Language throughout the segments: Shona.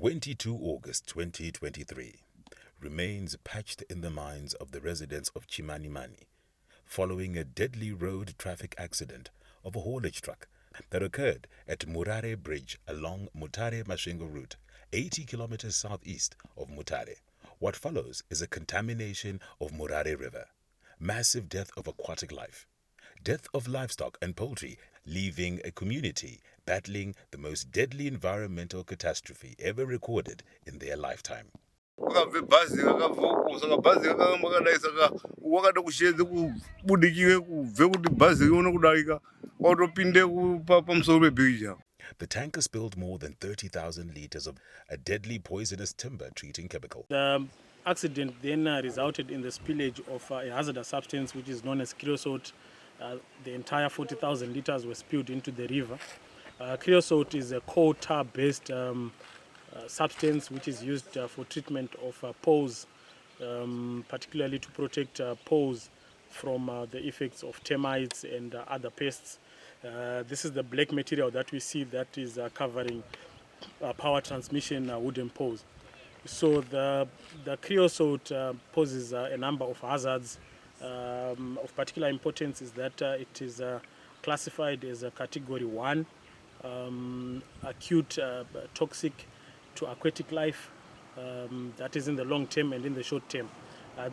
22 August 2023 remains patched in the minds of the residents of Chimanimani following a deadly road traffic accident of a haulage truck that occurred at Murare Bridge along Mutare-Masvingo route, 80 kilometers southeast of Mutare. What follows is a contamination of Murare River, massive death of aquatic life, death of livestock and poultry, leaving a community battling the most deadly environmental catastrophe ever recorded in their lifetime. The tanker spilled more than 30,000 liters of a deadly poisonous timber treating chemical. The accident then resulted in the spillage of a hazardous substance which is known as creosote. The entire 40,000 liters were spilled into the river. Creosote is a coal tar-based substance which is used for treatment of pores, particularly to protect pores from the effects of termites and other pests. This is the black material that we see that is covering power transmission wooden poles. So the creosote poses a number of hazards. Of particular importance is that it is classified as a category 1, acute toxic to aquatic life, that is in the long term and in the short term.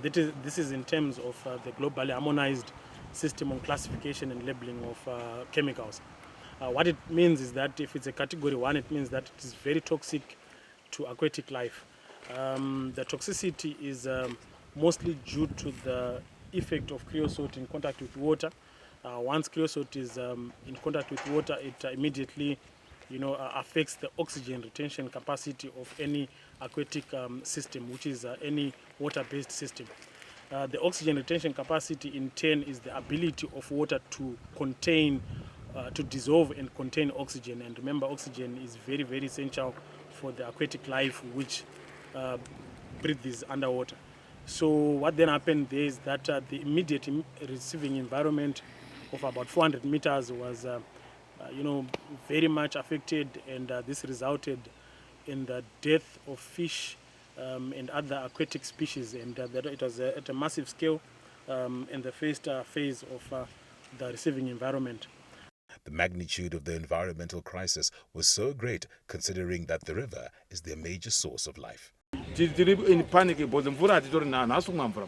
This is in terms of the globally harmonized system on classification and labeling of chemicals. What it means is that if it's a category 1, it means that it is very toxic to aquatic life. The toxicity is mostly due to the effect of creosote in contact with water. Once creosote is in contact with water, it immediately affects the oxygen retention capacity of any aquatic system, which is any water-based system. The oxygen retention capacity in turn is the ability of water to contain, to dissolve and contain oxygen. And remember, oxygen is very, very essential for the aquatic life which breathes underwater. So what then happened there is that the immediate receiving environment of about 400 meters was very much affected, and this resulted in the death of fish and other aquatic species, and it was at a massive scale in the first phase of the receiving environment. The magnitude of the environmental crisis was so great considering that the river is their major source of life. In panic because mvura atitori nanu asumwa mvura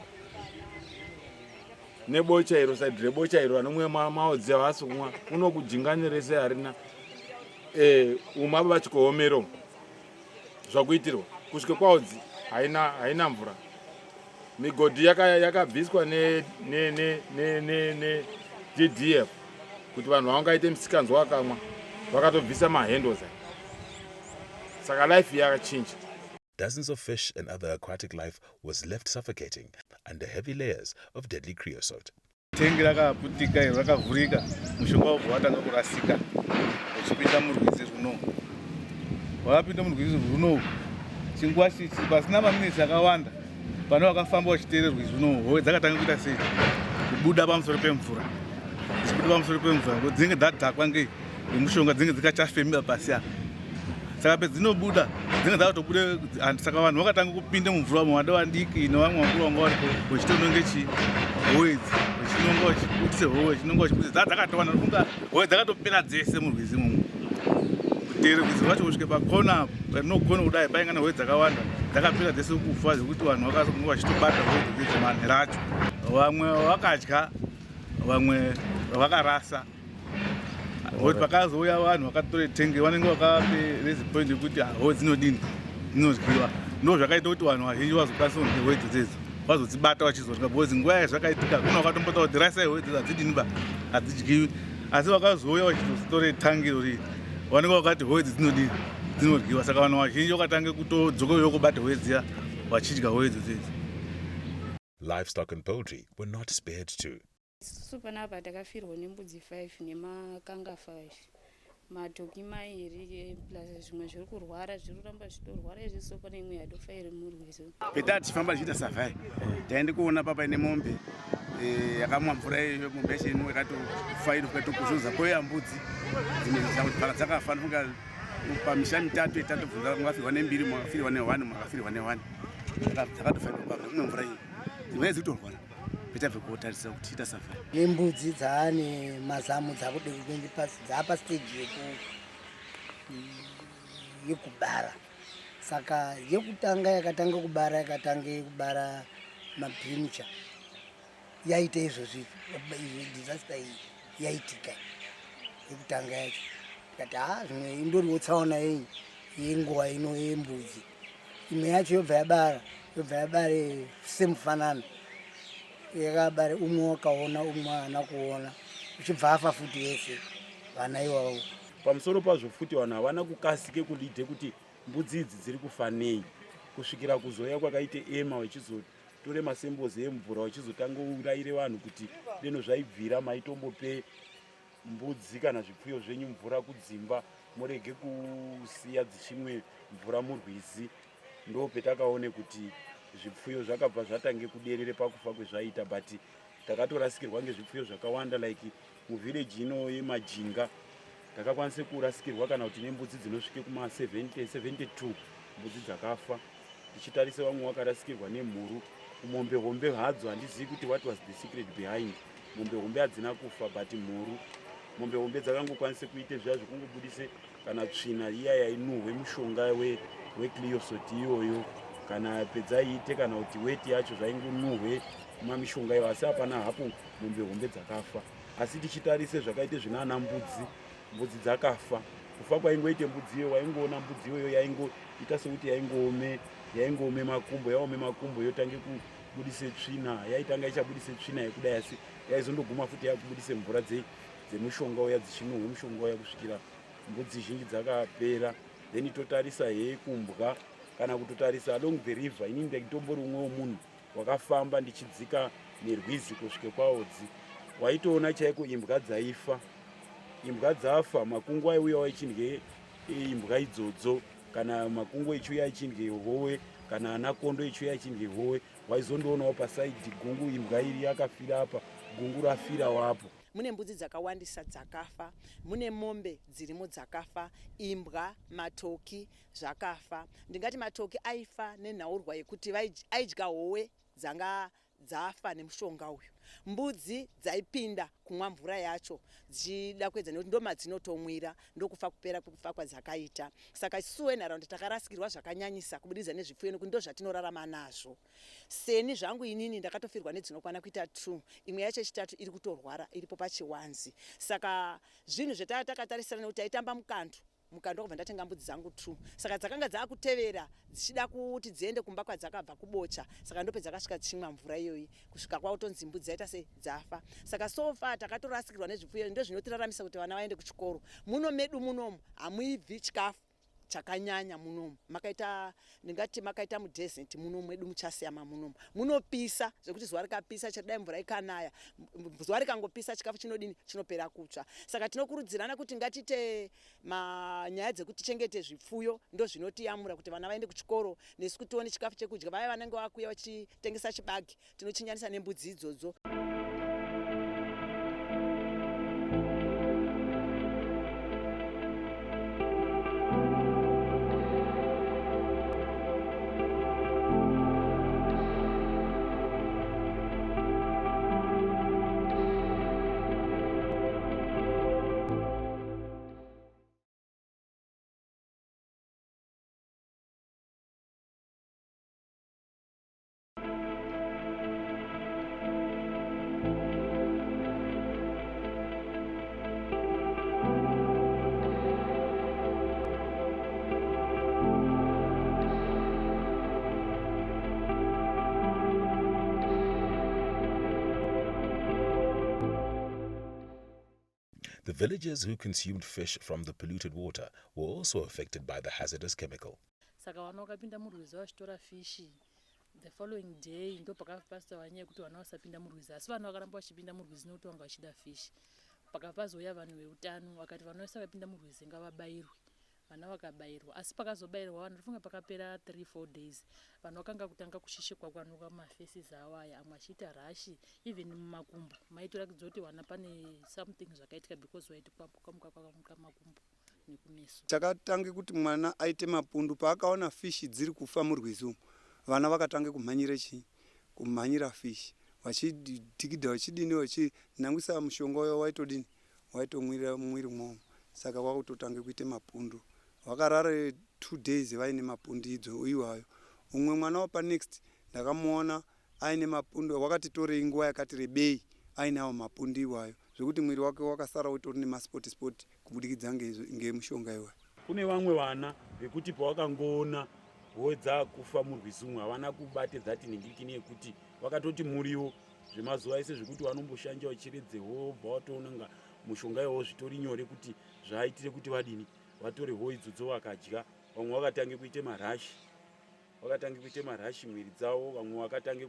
nebochairo side rebochairo anomwe maodzi asumwa unokujinganirese harina umaba vachikoomero zvakuitirwa kusvika kwaodzi haina mvura. Migodhi yakabviswa ne GDF kuti vanhu vavangaite musikanzwa wakamwa vakatobvisa mahandles saka life yakachinja. Dozens of fish and other aquatic life was left suffocating under heavy layers of deadly creosote. Tengi rakaputika rakavhurika, mushonga wobva watanga kurasika uchipinda murwizi runo. Wakapinda murwizi runo, chinguva chichi pasina maminitsi akawanda, pane vakafamba vachiteere rwizi runo, howe dzakatanga kuita sei kubuda pamusoro pemvura. Dzichibuda pamusoro pemvura, dzinenge dzadhakwa ngemushonga, dzinenge dzikachafemera pasi apa. Saka pedzinobuda dzinenge dzatobuda, saka vanhu vakatanga kupinda mumvura muvada vadiki nevamwe vakuru vanga varipo vachitononge howedzi vachinonga vachiputise howe vachinonga vachiputise dzakatowanda nofunga howe dzakatopera dzese murwizi imomo. Kuteere rwizi rwacho kusvike pakona parinogona kudai painga nehowe dzakawanda dzakapera dzese kufa zvekuti vanhu vakazonga vachitobata howe dzodzo manhero acho. Vamwe vakadya, vamwe vakarasa. Kuti pakazouya vanhu vakatore tenge vanenge vakape rezipoint yekuti howe dzinodini, dzinodyiwa. Ndo zvakaita kuti vanhu vazhinji vazokwanisa kudya howe dzodzo vazodzibata vachizodya, because nguva yazvakaitika kuna vakatombota kuti rasai howe dzodzo hadzidini ba, hadzidyiwi. Asi vakazouya vachizotore tangi rori vanenge vakati howe idzi dzinodini, dzinodyiwa. Saka vanhu vazhinji vakatange kutodzokeyo kubata howe dziya vachidya howe dzodzo. Livestock and poultry were not spared too. Supanapa takafirwa nembudzi 5 nemakanga 5, madhoki mairi plus zvimwe zviri kurwara, zviri kuramba zvitorwara izvi, so pane imwe yadofa iri murwizi. Petati tifamba tichiita survey, taende kuona papa ine mombe yakamwa mvura iyo, mombe yacho yakatofa iri kukatokuzuza, pouya mbudzi dzimwe dzakafa, pamisha mitatu itatu bvunza mwafirwa nembiri mwafirwa nehwani mwakafirwa nehwani dzakatofanirwa kubva kumwe mvura iyi dzimwe dzitorwara petabve kuotarisa kuti ita safari nembudzi dzaane mazamu dzaapa stage yekubara saka yekutanga yakatanga kubara mapremature yaita izvozvi disaster iyi yaitika yekutanga yacho kati zvimwe indoriwo tsaona yenguva ino yembudzi imwe yacho yobva yabare semufanano yakabare umwe wakaona umwe haana kuona uchibva afa futi vese vana ivavo. Pamusoro pazvo futi vanhu havana kukasike kulidhe kuti mbudzi idzi dziri kufanei kusvikira kuzoya kwakaite ema vachizotore masembozi emvura vachizotanga urayire vanhu kuti deno zvaibvira maitombope mbudzi kana zvipfuyo zvenyu mvura kudzimba murege kusiya dzichinwe mvura murwizi. Ndo petakaone kuti zvipfuyo zvakabva zvatange kuderere pakufa kwezvaita but takatorasikirwa ngezvipfuyo zvakawanda like muvhireji ino yemajinga takakwanise kurasikirwa kana kuti nembudzi dzinosvike kuma 72 mbudzi dzakafa. Tichitarise vamwe vakarasikirwa nemhuru. Mombe hombe hadzo handizivi kuti what was the secret behind. Mombe hombe hadzina kufa but mhuru mombe hombe dzakangokwanise kuite zviya zvekungobudise kana tsvina iya yainuhwe mushonga wecliosot iyoyo kana pedzaiite kana kuti weti yacho zvaingonuhwe mamishonga iyo asi hapana hapo mombe hombe dzakafa. Asi tichitarise zvakaite zvinana mbudzi dzakafa. Kufa kwaingoite mbudzi iyo waingoona mbudzi iyoyo yaingoita sekuti yaingome makumbo yaome makumbo yotange kubudise tsvina yaitanga ichabudise tsvina yekudai asi yaizondoguma futi yakubudise mvura dzemushonga uya dzichinuhwe mushonga uya kusvikira mbudzi zhinji dzakapera. Then totarisa kumbwa kana kutotarisa along the river inini ndakitombori umwe womunhu wakafamba ndichidzika nerwizi kusvike kwaodzi waitoona chaiko imbwa dzaifa. Imbwa dzafa makungu aiuyawo echindye imbwa idzodzo kana makungu echiuya echindye howe kana anakondo echiuya echindye howe waizondoonawo pasaidhi gungu imbwa iri yakafira apa gungu rafira wapo. Mune mbudzi dzakawandisa dzakafa, mune mombe dzirimo dzakafa, imbwa, matoki zvakafa. Ndingati matoki aifa nenhaurwa yekuti aidya howe dzanga dzafa nemushonga uyu. Mbudzi dzaipinda kumwa mvura yacho dzichida kuedza nekuti ndomadzinotomwira ndokufa kupera kwekufa kwadzakaita. Saka isuwe nharaunda takarasikirwa zvakanyanyisa kubudikidza nezvipfuyo nekuti ndozvatinorarama nazvo. Seni zvangu inini ndakatofirwa nedzinokwana kuita 2 imwe yacho yechitatu iri kutorwara iripo pachiwanzi. Saka zvinhu zvatakatarisana nekuti taitamba mukando wakubva ndatenga mbudzi dzangu 2 saka dzakanga dzakutevera dzichida kuti dziende kumba kwadzakabva kubocha saka ndope dzakasvika chimwa mvura iyoyi kusvika kwautonzi mbudzi dzaita se dzafa. Saka sofa takatorasikirwa nezvipfuyo ndozvinotiraramisa kuti vana vaende kuchikoro. Muno medu munomu hamuibvi chikafu chakanyanya munomu ndingati makaita mudhezenti munomu mwedu muchasiyama munomu munopisa zvekuti zuva rikapisa chadai mvura ikanaya zuva rikangopisa chikafu chinodini chinopera kutsva. Saka tinokurudzirana kuti ngatite nyaya dzekuti chengete zvipfuyo ndozvinotiyamura kuti vana vaende kuchikoro nesu kuti tione chikafu chekudya. Vaya vanenge vakuya vachitengesa chibagi tinochinyanisa nembudzi idzodzo. The villagers who consumed fish from the polluted water were also affected by the hazardous chemical. Saka vana vakapinda murwizi vachitora fishi. The following day ndo pakapaswa nyaya yekuti vana vasapinda murwizi asi vana vakaramba vachipinda murwizi nekuti vanga vachida fishi. Pakapazoya vanhu veutano vakati vana vese vakapinda murwizi ngavabayirwe. Vana vakabayirwa asi pakazobayirwa vanhu ndofunga pakapera 3-4 days vanhu vakanga kutanga kushishikwa kwanuka mafaces avo aya amwe achiita rashi even mumakumbo maitoratidza kuti vana pane something zvakaitika because vaiti kwamuka makumbo nekumeso. Takatange kuti mwana aite mapundu paakaona fishi dziri kufa murwizi umu. Vana vakatange kumhanyira fishi. Vachidhikidha vachidini vachinangwisa mushonga uyo waitodini waitomwira mumwiri mwavo. Saka kwakutotange kuite mapundu. Vakarara 2 days vaine mapundu iwayo. Umwe mwana wapa next ndakamuona aine mapundu wakatitorei nguva yakati rebei ainawo mapundu iwayo. Zvekuti mwiri wake wakasara utori nemaspoti kubudikidza ngemushonga iwayo. Kune vamwe vana vekuti pavakangoona hodza kufa murwizi umwe havana kubate dhati ningirikini yekuti vakatoti muriwo zvemazuva ese zvekuti vanomboshanja vachiredze hobva watoonanga mushonga iwowo zvitori nyore kuti zvaaitire kuti vadini vatore ho idzodzo vakadya. Vamwe vakatange kuite marashi mwiri dzavo, vamwe vakatange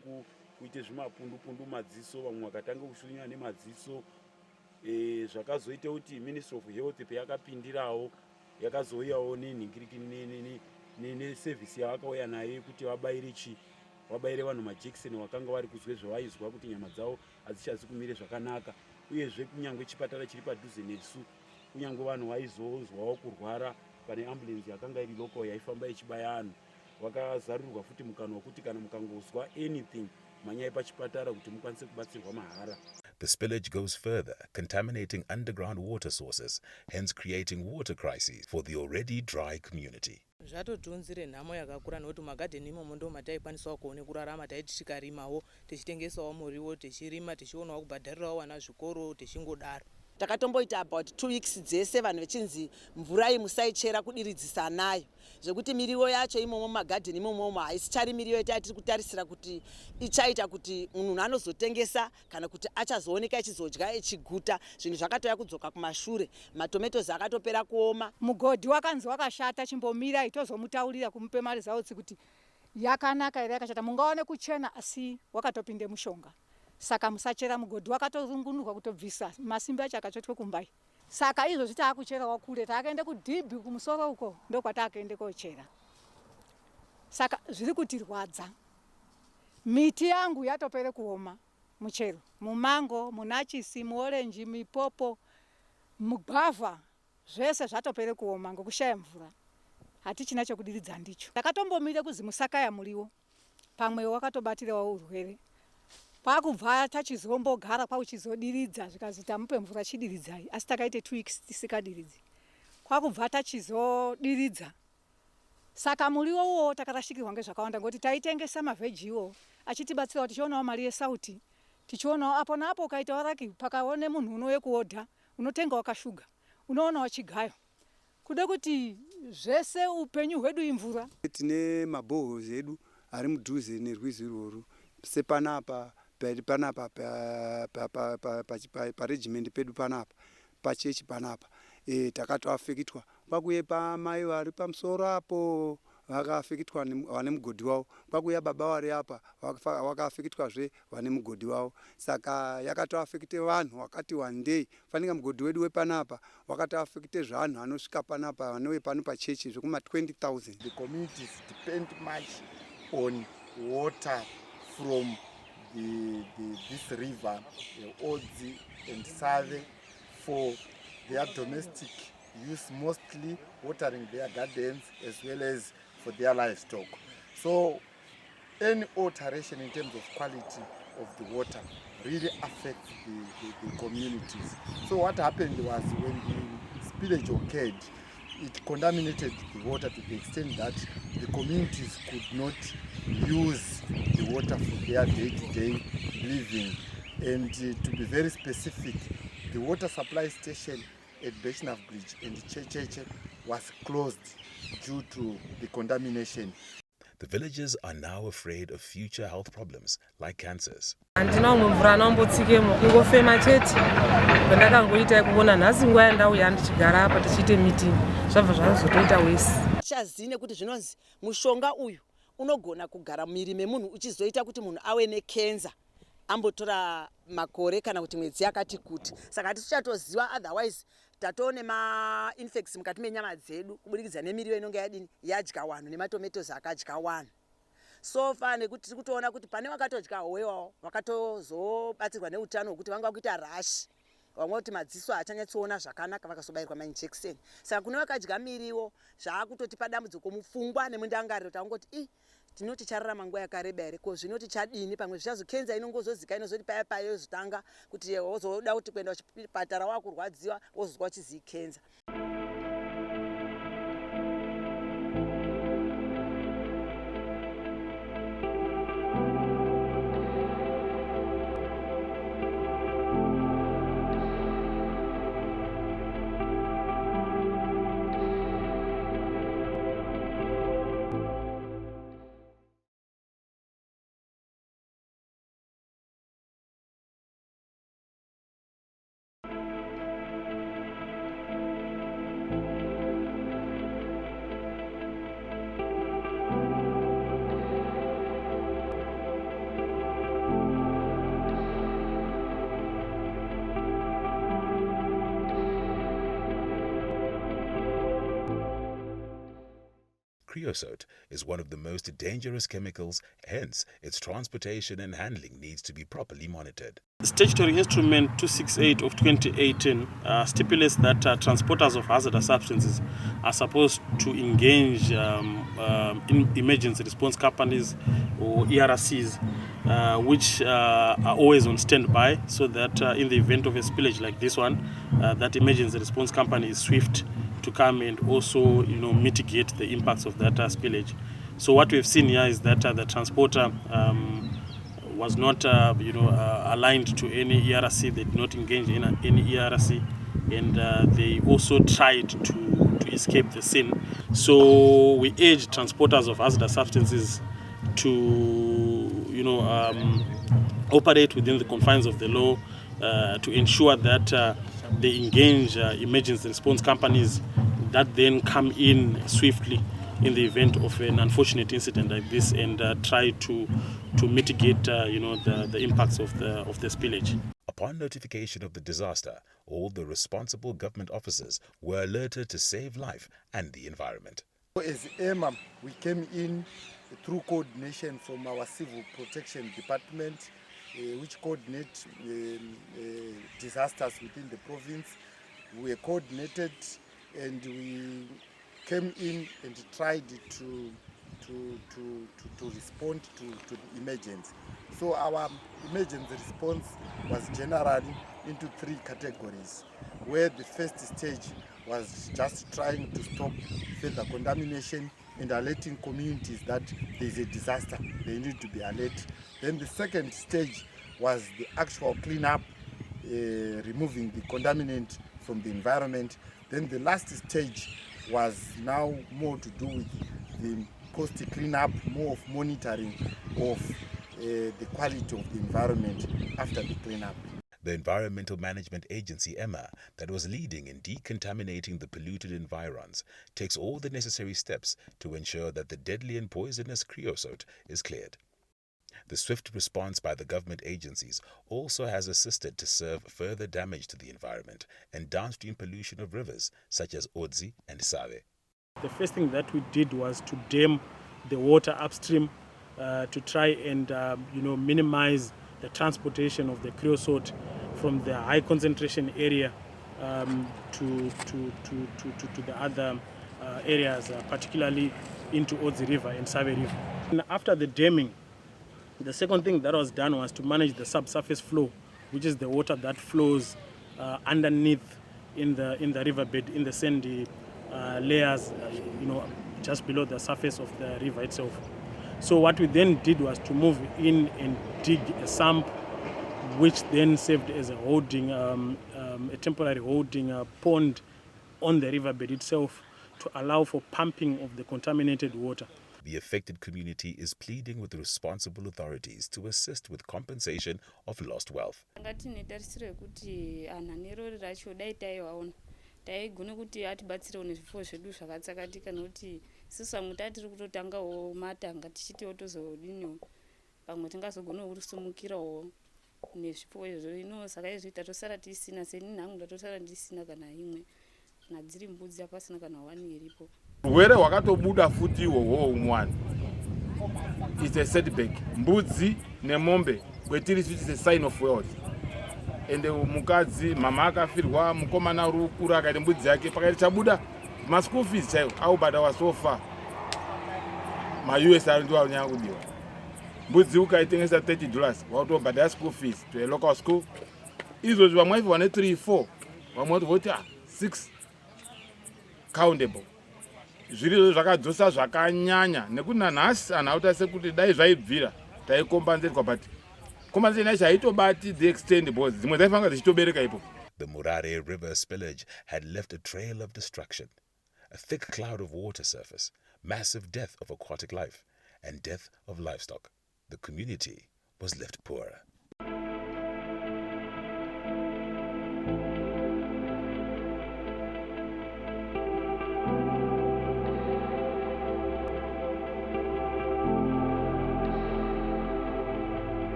kuite zvimapundu madziso, vamwe vakatange kushunya nemadziso. Zvakazoita kuti Ministry of Health payakapindirawo yakazouyawo nenhingirikini nesevhisi yavakauya nayo kuti vabayire vanhu majekiseni vakanga vari kuzwe zvawaizwa kuti nyama dzavo hadzichazi kumire zvakanaka. Uyezve kunyange chipatara chiri padhuze nesu, kunyange vanhu vaizozwawo kurwara pane ambulensi yakanga iri loko yaifamba ichibaya anhu, vakazarurirwa futi mukana wekuti kana mukangozwa anything manyai pachipatara kuti mukwanise kubatsirwa mahara. The spillage goes further, contaminating underground water sources, hence creating water crises for the already dry community. Zvatotunzire nhamo yakakura nokuti magadheni imomo ndo mataikwanisawo kuone kurarama. Taiti tikarimawo tichitengesawo muriwo, tichirima tichionawo kubhadharirawo vana zvikoro tichingodaro. Takatomboita about 2 weeks dzese vanhu vechinzi mvura iyi musaichera kudiridzisa nayo, zvekuti miriwo yacho imomo magadheni imomo haisichari miriwo yatiri kutarisira kuti ichaita kuti munhu anozotengesa kana kuti achazooneka achizodya echiguta. Zvinhu zvakatoya kudzoka kumashure, matomatozi akatopera kuoma. Mugodhi wakanzi wakashata, chimbomira itozomutaurira kumupe mari zautsi kuti yakanaka ere yakashata, mungaone kuchena asi wakatopinde mushonga. Saka musachera mugodhi wakatorungunurwa kutobvisa masimbi acho akachotwe kumbai. Saka izvozvi taakucherawo kure, taakaende kudhibhi kumusoro uko ndokwataakaende kochera. Saka zviri kutirwadza. Miti yangu yatopere kuoma, muchero, mumango, munachisi, muorenji, mipopo, mugwavha, zvese zvatopere kuoma ngokushaya mvura. Hatichina chokudiridza ndicho. Takatombomire kuzi musakaya muriwo, pamwe wakatobatirawo urwere. Pakubva tachizombogara kwakuchizodiridza zvikazi tamupe mvura chidiridzai, asi takaite 2 weeks tisikadiridzi. Kwakubva tachizodiridza. Saka muriwo uwo takarashikirwa ngezvakawanda ngoti taitengesa mavhejiwo achitibatsirawo tichionawo mari yesauti, tichionawo apo napo ukaitawo raki pakaone munhu unouye kuodha unotengawo kashuga, unoonawo chigayo. Kude kuti zvese upenyu hwedu imvura. Tine mabohos edu ari mudhuze nerwizi irworwo, sepanapa paregiment pedu panapa pachechi panapa takatoafekitwa pakuye pamai vari pamusoro apo vakaafekitwa vane mugodhi wavo, pakuya baba vari apa vakaafekitwazve vane mugodhi wavo. Saka yakatoafekite vanhu wakati wandei. Fanika mugodhi wedu wepanapa wakatoafekite zvanhu anosvika panapa vanouye pano pachechi zvekuma 20,000. The communities depend much on water from this river, the Odzi and Save, for their domestic use, mostly watering their gardens as well as for their livestock. So any alteration in terms of quality of the water really affects the communities. So what happened was when the spillage occurred, it contaminated the water to the extent that the communities could not use the water for their day-to-day living. And to be very specific, the water supply station at Beshnaf Bridge and Checheche was closed due to the contamination. The villagers are now afraid of future health problems like cancers. Handina umwe mvura naombotsikemo kungofema chete pandakangoita kuona nhasi nguva yandauya ndichigara apa tichiite meeting zvabva zvazotoita wese. Chazine kuti zvinonzi mushonga uyu unogona kugara mumiri memunhu uchizoita kuti munhu ave nekenza ambotora makore kana kuti mwedzi yakati kuti. Saka hatichatoziva, otherwise tatoone ma-infects mukati menyama dzedu kubudikidza nemiriwo inonge yadini yadya wanhu nematomatozi akadya wanhu. So far nekuti tiri kutoona kuti pane wakatodya howewawo wakatozobatsirwa neutano hwekuti vanga kuita rashi vamwe kuti madziso haachanyatsoona zvakanaka vakazobayirwa mainjekiseni. Saka kune vakadya miriwo zvaakutotipa dambudziko mupfungwa nemundangariro tangoti tinoti chararama nguva yakareba here ko zvino tichadini pamwe zvichazokenza inongozozika inozoti paya paya yozotanga kuti wozoda kuti kuenda kuchipatara wakurwadziwa wozozwa uchizii kenza. Creosote is one of the most dangerous chemicals, hence its transportation and handling needs to be properly monitored. Statutory Instrument 268 of 2018 stipulates that transporters of hazardous substances are supposed to engage in emergency response companies or ERCs, which are always on standby, so that in the event of a spillage like this one, that emergency response company is swift to come and also mitigate the impacts of that spillage. So what we've seen here is that the transporter was not aligned to any ERC. They did not engage in any ERC, and they also tried to escape the scene. So we urge transporters of hazardous substances to operate within the confines of the law, to ensure that they engage emergency response companies that then come in swiftly in the event of an unfortunate incident like this, and try to mitigate the impacts of the spillage. Upon notification of the disaster, all the responsible government officers were alerted to save life and the environment. As EMA, we came in through coordination from our Civil Protection Department, which coordinate disasters within the province. We were coordinated and we came in and tried to respond to the emergency. So our emergency response was generally into 3 categories, where the first stage was just trying to stop further contamination and alerting communities that there is a disaster, they need to be alert. Then the second stage was the actual cleanup, removing the contaminant from the environment. Then the last stage was now more to do with the post cleanup, more of monitoring of the quality of the environment after the cleanup. The Environmental Management Agency, EMA, that was leading in decontaminating the polluted environs, takes all the necessary steps to ensure that the deadly and poisonous creosote is cleared. The swift response by the government agencies also has assisted to serve further damage to the environment and downstream pollution of rivers such as Odzi and Save. The first thing that we did was to dam the water upstream to try and minimize the transportation of the creosote from the high concentration area to the other areas, particularly into Odzi River and Save River. And after the damming, the second thing that was done was to manage the subsurface flow, which is the water that flows underneath in the riverbed, in the sandy layers, just below the surface of the river itself. So what we then did was to move in and dig a sump, which then served as a holding, a temporary holding pond on the riverbed itself to allow for pumping of the contaminated water. The affected community is pleading with the responsible authorities to assist with compensation of lost wealth. taigona kuti atibatsirewo nezvipfuwo zvedu zvakatsakatika nokuti isusu vamwe tatiri kutotangawo matanga tichitiwo tozodiniwo pamwe tingazogonawo kurisumukirawo nezvipfuwo izvo saka izvoita tosara tisina seni nhangu ndatosara ndisina kana imwe kana dziri mbudzi apasina kana 1 iripo. Urwere hwakatobuda futi ihwohwo umwani. It's a setback. Mbudzi nemombe kwetiri switch is a sign of wealth. ende mukadzi mama akafirwa mukomana uri kukura akaita mbudzi yake pakaita chabuda maschool fees chaiwo aubhadhawa sofa maus ari ndiwo anyanya kudiwa mbudzi ukaitengesa $30 wautobhadhara school fees to a local school izvozvi vamwe vaifirwa ne3-4 vamwe voti 6 countable zviri zvakadzosa zvakanyanya nekuti nanhasi anhu auta sekuti dai zvaibvira taikombanzerwa but compensation yacho haitobati the extent because dzimwe dzaifanga dzichitobereka ipo. The Murare River spillage had left a trail of destruction, a thick cloud of water surface, massive death of aquatic life, and death of livestock. The community was left poorer.